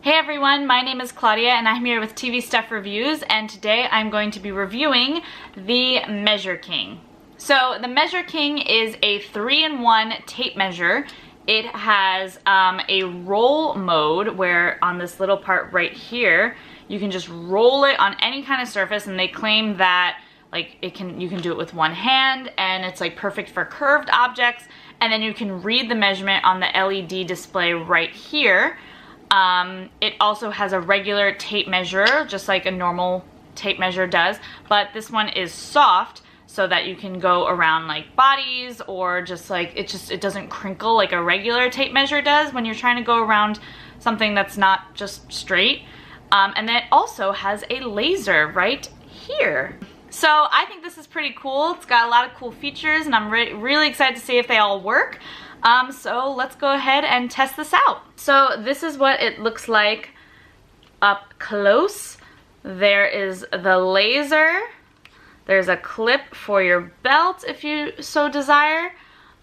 Hey everyone, my name is Claudia and I'm here with TV Stuff Reviews, and today I'm going to be reviewing the Measure King. So the Measure King is a 3-in-1 tape measure. It has a roll mode where on this little part right here, you can just roll it on any kind of surface, and they claim that like you can do it with one hand and it's like perfect for curved objects, and then you can read the measurement on the LED display right here. It also has a regular tape measure, just like a normal tape measure does, but this one is soft so that you can go around like bodies, or just like it doesn't crinkle like a regular tape measure does when you're trying to go around something that's not just straight. And then it also has a laser right here. So I think this is pretty cool. It's got a lot of cool features and I'm really excited to see if they all work. So let's go ahead and test this out. So this is what it looks like up close. There is the laser. There's a clip for your belt if you so desire.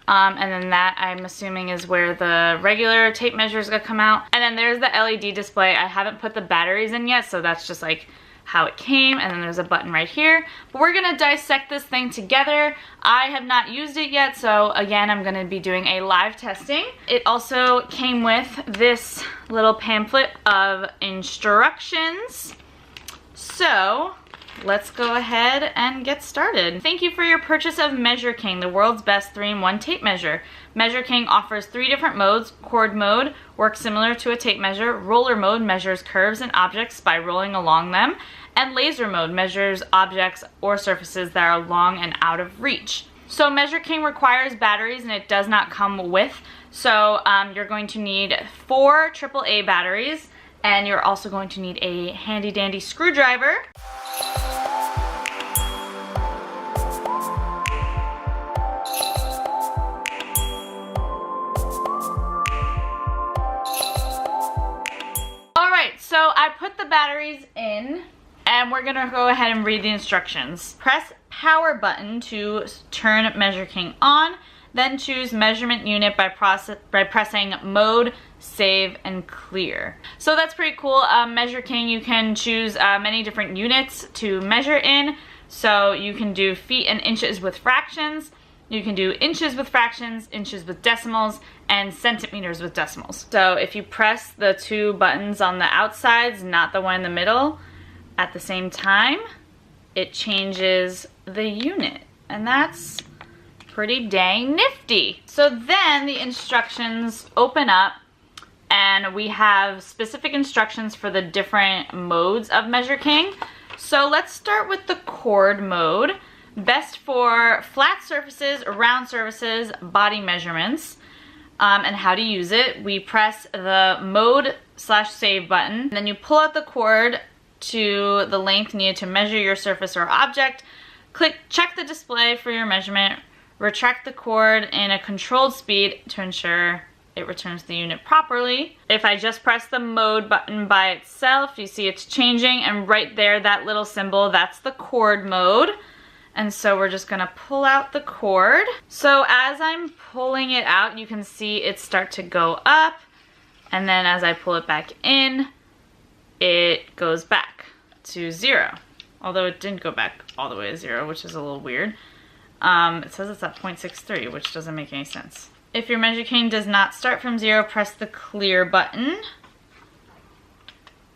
And then that, I'm assuming, is where the regular tape measure is gonna come out. And then there's the LED display. I haven't put the batteries in yet, so that's just like how it came. And then there's a button right here. But we're gonna dissect this thing together. I have not used it yet, so again, I'm gonna be doing a live testing. It also came with this little pamphlet of instructions. So let's go ahead and get started. Thank you for your purchase of Measure King, the world's best 3-in-1 tape measure. Measure King offers 3 different modes. Chord mode works similar to a tape measure. Roller mode measures curves and objects by rolling along them. And laser mode measures objects or surfaces that are long and out of reach. So Measure King requires batteries and it does not come with. So you're going to need 4 AAA batteries, and you're also going to need a handy dandy screwdriver. Alright, so I put the batteries in and we're gonna go ahead and read the instructions. Press power button to turn Measure King on, then choose measurement unit by pressing mode, save, and clear. So that's pretty cool. Measure King, you can choose many different units to measure in. So you can do feet and inches with fractions. You can do inches with fractions, inches with decimals, and centimeters with decimals. So if you press the 2 buttons on the outsides, not the one in the middle, at the same time, it changes the unit. And that's pretty dang nifty. So then the instructions open up and we have specific instructions for the different modes of Measure King. So let's start with the chord mode. Best for flat surfaces, round surfaces, body measurements. And how to use it. We press the mode/save button, and then you pull out the cord to the length needed to measure your surface or object. Check the display for your measurement. Retract the cord in a controlled speed to ensure it returns the unit properly. If I just press the mode button by itself, you see it's changing, and right there, that little symbol, that's the chord mode. And so we're just gonna pull out the cord. So as I'm pulling it out, you can see it start to go up, and then as I pull it back in, it goes back to 0. Although it didn't go back all the way to 0, which is a little weird. It says it's at 0.63, which doesn't make any sense. If your Measure King does not start from 0, press the clear button,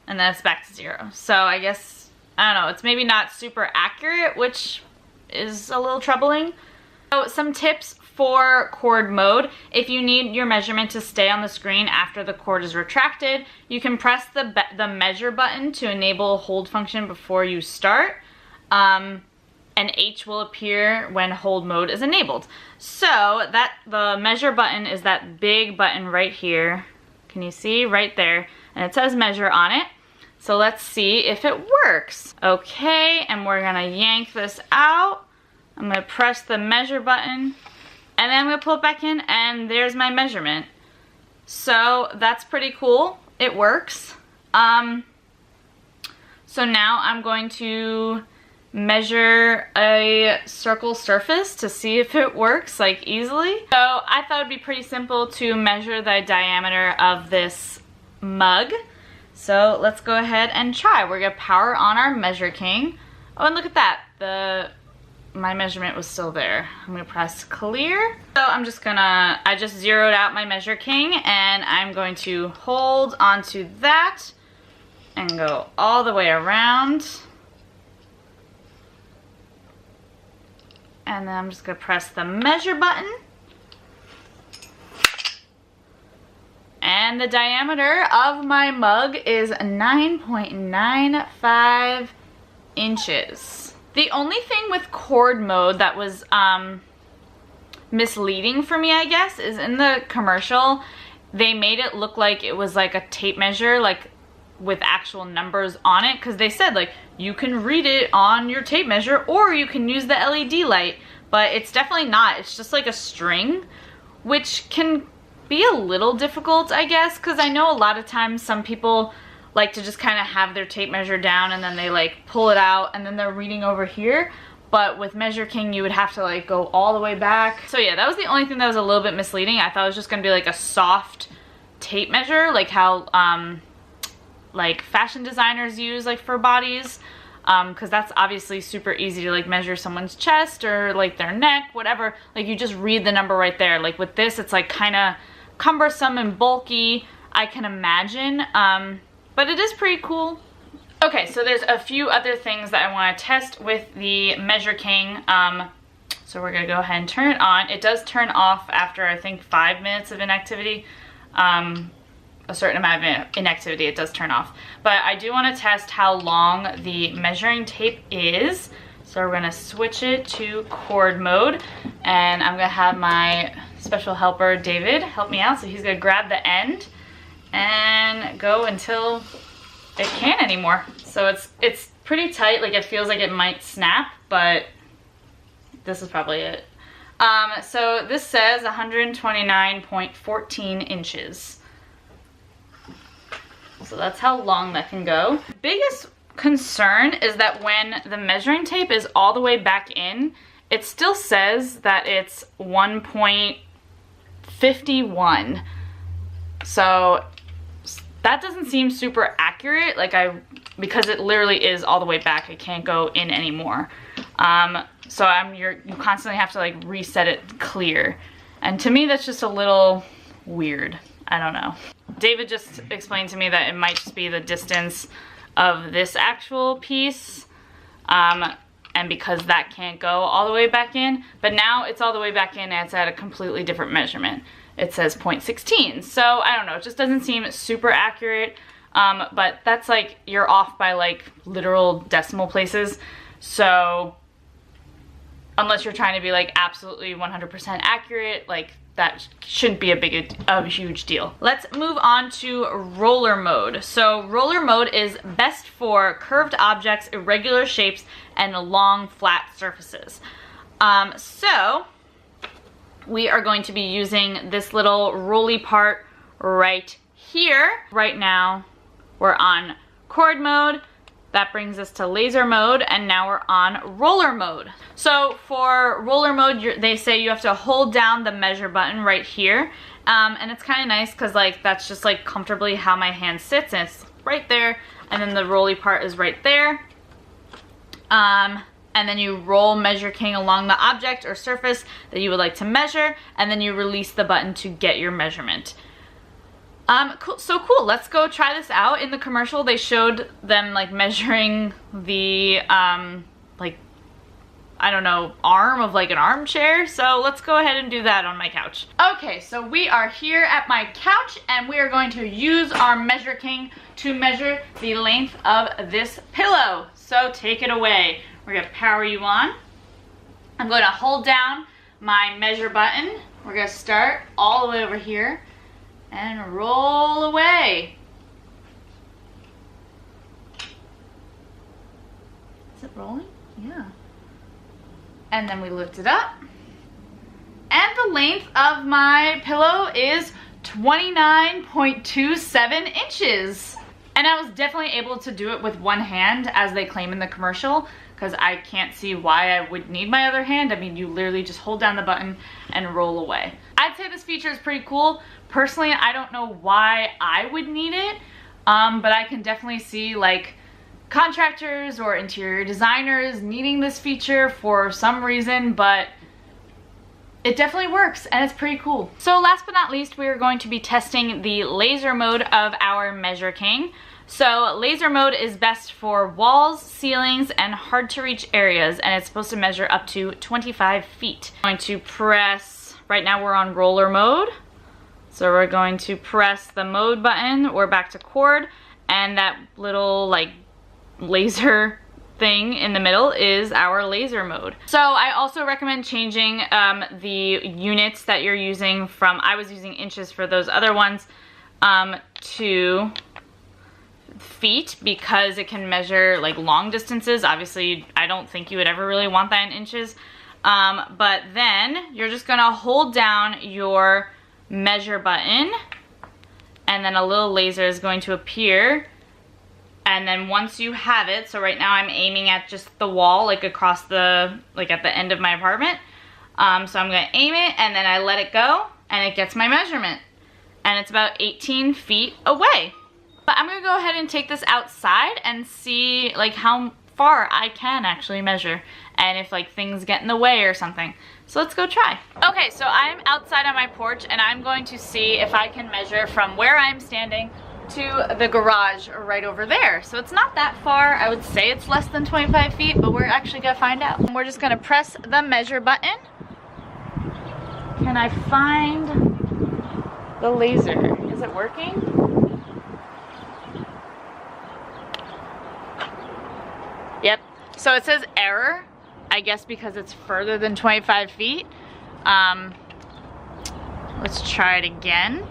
and then it's back to 0. So I guess, I don't know, it's maybe not super accurate, which is a little troubling. So some tips for chord mode. If you need your measurement to stay on the screen after the cord is retracted, you can press the measure button to enable hold function before you start. And H will appear when hold mode is enabled. So that the measure button is that big button right here. Can you see right there? And it says measure on it. So let's see if it works. Okay, and we're gonna yank this out. I'm gonna press the measure button, and then I'm gonna pull it back in, and there's my measurement. So that's pretty cool. It works. So now I'm going to measure a circle surface to see if it works like easily. So I thought it'd be pretty simple to measure the diameter of this mug. So let's go ahead and try. We're gonna power on our Measure King. Oh, and look at that. My measurement was still there. I'm gonna press clear. So I just zeroed out my Measure King, and I'm going to hold onto that and go all the way around. And then I'm just gonna press the measure button. And the diameter of my mug is 9.95 inches. The only thing with cord mode that was misleading for me, I guess, is in the commercial, they made it look like it was like a tape measure, like with actual numbers on it, because they said like you can read it on your tape measure or you can use the LED light, but it's definitely not. It's just like a string, which can be a little difficult, I guess, because I know a lot of times some people like to just kind of have their tape measure down and then they like pull it out and then they're reading over here. But with Measure King, you would have to like go all the way back. So yeah, that was the only thing that was a little bit misleading. I thought it was just gonna be like a soft tape measure, like how like fashion designers use like for bodies, because that's obviously super easy to like measure someone's chest or like their neck, whatever. Like you just read the number right there. Like with this, it's like kind of cumbersome and bulky, I can imagine, but it is pretty cool. Okay, so there's a few other things that I want to test with the Measure King. So we're gonna go ahead and turn it on. It does turn off after I think 5 minutes of inactivity. A certain amount of inactivity, it does turn off. But I do want to test how long the measuring tape is. So we're gonna switch it to cord mode, and I'm gonna have my special helper David help me out. So he's gonna grab the end and go until it can't anymore. So it's pretty tight, like it feels like it might snap, but this is probably it. So this says 129.14 inches. So that's how long that can go. Biggest concern is that when the measuring tape is all the way back in, it still says that it's 1.51. So that doesn't seem super accurate, like because it literally is all the way back. It can't go in anymore. So you constantly have to like reset it clear. And to me, that's just a little weird. I don't know. David just explained to me that it might just be the distance of this actual piece, and because that can't go all the way back in, but now it's all the way back in and it's at a completely different measurement. It says 0.16, so I don't know, it just doesn't seem super accurate, but that's like, you're off by like literal decimal places, so unless you're trying to be like absolutely 100% accurate, like that shouldn't be a huge deal. Let's move on to roller mode. So roller mode is best for curved objects, irregular shapes, and long flat surfaces. So we are going to be using this little rolly part right here. Right now we're on cord mode. That brings us to laser mode, and now we're on roller mode. So for roller mode, they say you have to hold down the measure button right here. And it's kind of nice because like that's just like comfortably how my hand sits, and it's right there. And then the rolly part is right there. And then you roll Measure King along the object or surface that you would like to measure, and then you release the button to get your measurement. Cool. So cool, let's go try this out. In the commercial, they showed them like measuring the, like, I don't know, arm of like an armchair. So let's go ahead and do that on my couch. Okay, so we are here at my couch and we are going to use our Measure King to measure the length of this pillow. So take it away. We're gonna power you on. I'm going to hold down my measure button. We're gonna start all the way over here and roll away. Is it rolling? Yeah. And then we lift it up. And the length of my pillow is 29.27 inches. And I was definitely able to do it with one hand, as they claim in the commercial, because I can't see why I would need my other hand. I mean, you literally just hold down the button and roll away. I'd say this feature is pretty cool. Personally, I don't know why I would need it, but I can definitely see like contractors or interior designers needing this feature for some reason, but it definitely works and it's pretty cool. So last but not least, we are going to be testing the laser mode of our Measure King. So laser mode is best for walls, ceilings, and hard to reach areas, and it's supposed to measure up to 25 feet. I'm going to press, right now we're on roller mode. So we're going to press the mode button, we're back to cord, and that little like laser thing in the middle is our laser mode. So I also recommend changing the units that you're using from, I was using inches for those other ones, to feet, because it can measure like long distances. Obviously, I don't think you would ever really want that in inches. But then you're just gonna hold down your measure button, and then a little laser is going to appear. And then once you have it, so right now I'm aiming at just the wall, like across the, like at the end of my apartment. So I'm gonna aim it, and then I let it go, and it gets my measurement. And it's about 18 feet away. But I'm gonna go ahead and take this outside and see like how far I can actually measure, and if like things get in the way or something. So let's go try. Okay, so I'm outside on my porch, and I'm going to see if I can measure from where I'm standing to the garage right over there. So it's not that far. I would say it's less than 25 feet, but we're actually gonna find out. We're just gonna press the measure button. Can I find the laser? Is it working? Yep. So it says error, I guess because it's further than 25 feet. Let's try it again.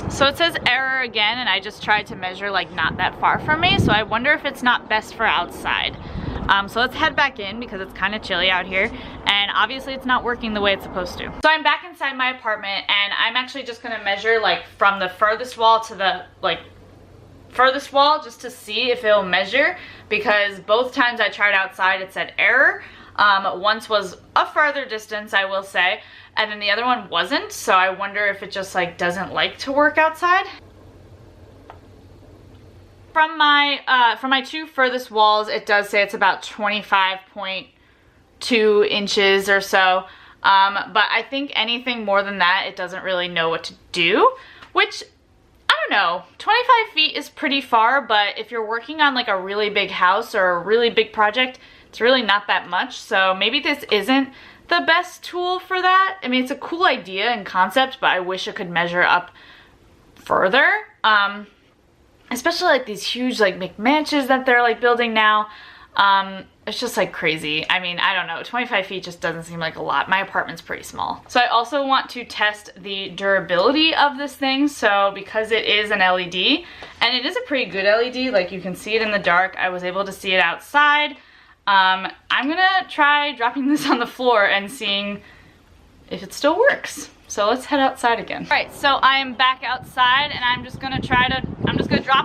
So it says error again, and I just tried to measure like not that far from me, so I wonder if it's not best for outside. So let's head back in because it's kind of chilly out here, and obviously it's not working the way it's supposed to. So I'm back inside my apartment, and I'm actually just gonna measure like from the furthest wall to the like furthest wall, just to see if it'll measure, because both times I tried outside it said error. Once was a further distance, I will say, and then the other one wasn't, so I wonder if it just like doesn't like to work outside. From my two furthest walls, it does say it's about 25.2 inches or so, but I think anything more than that, it doesn't really know what to do, which, I don't know, 25 feet is pretty far, but if you're working on like a really big house or a really big project, it's really not that much, so maybe this isn't the best tool for that. I mean, it's a cool idea and concept, but I wish it could measure up further. Especially like these huge like McMansions that they're like building now. It's just like crazy. I mean, I don't know, 25 feet just doesn't seem like a lot. My apartment's pretty small. So I also want to test the durability of this thing. So because it is an LED, and it is a pretty good LED, like you can see it in the dark. I was able to see it outside. I'm gonna try dropping this on the floor and seeing if it still works. So let's head outside again. All right, so I am back outside, and I'm just gonna drop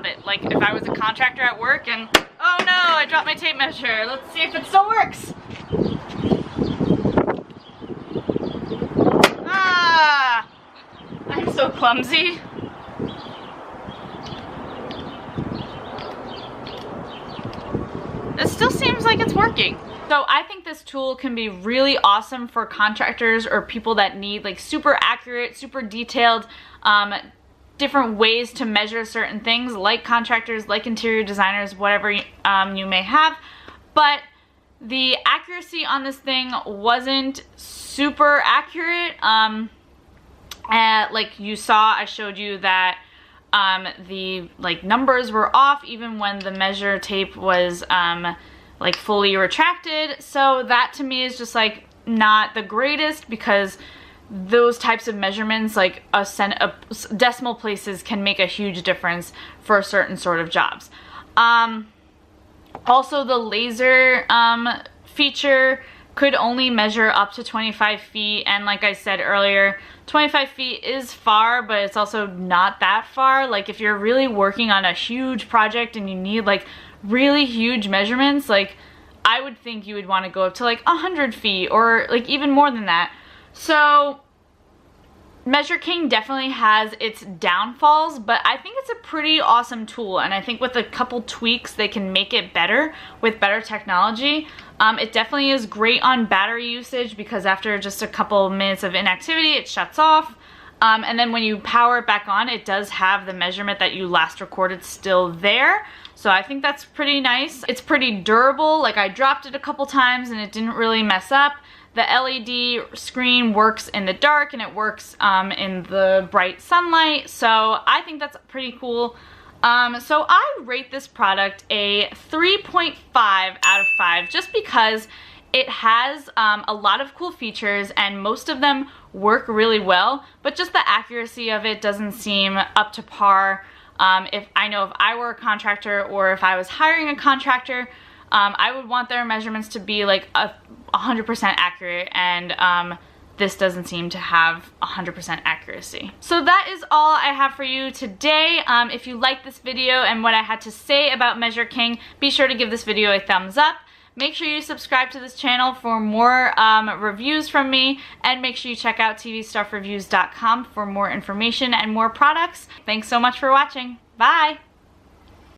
it. Like if I was a contractor at work and, oh no, I dropped my tape measure. Let's see if it still works. Ah, I'm so clumsy. It still seems like it's working. So I think this tool can be really awesome for contractors or people that need like super accurate, super detailed, different ways to measure certain things, like contractors, like interior designers, whatever you may have. But the accuracy on this thing wasn't super accurate. Like you saw, I showed you that the like numbers were off even when the measure tape was like fully retracted. So that to me is just like not the greatest, because those types of measurements, like decimal places, can make a huge difference for certain sort of jobs. Also, the laser feature could only measure up to 25 feet, and like I said earlier, 25 feet is far, but it's also not that far. Like if you're really working on a huge project and you need like really huge measurements, like I would think you would want to go up to like 100 feet or like even more than that. So Measure King definitely has its downfalls, but I think it's a pretty awesome tool, and I think with a couple tweaks they can make it better with better technology. It definitely is great on battery usage because after just a couple minutes of inactivity it shuts off. And then when you power it back on, it does have the measurement that you last recorded still there. So I think that's pretty nice. It's pretty durable. Like, I dropped it a couple times and it didn't really mess up. The LED screen works in the dark and it works in the bright sunlight. So I think that's pretty cool. So I rate this product a 3.5 out of 5 just because it has a lot of cool features and most of them work really well, but just the accuracy of it doesn't seem up to par. If I were a contractor or if I was hiring a contractor, I would want their measurements to be like 100% accurate, and this doesn't seem to have 100% accuracy. So that is all I have for you today. If you liked this video and what I had to say about Measure King, be sure to give this video a thumbs up. Make sure you subscribe to this channel for more reviews from me, and make sure you check out tvstuffreviews.com for more information and more products. Thanks so much for watching. Bye!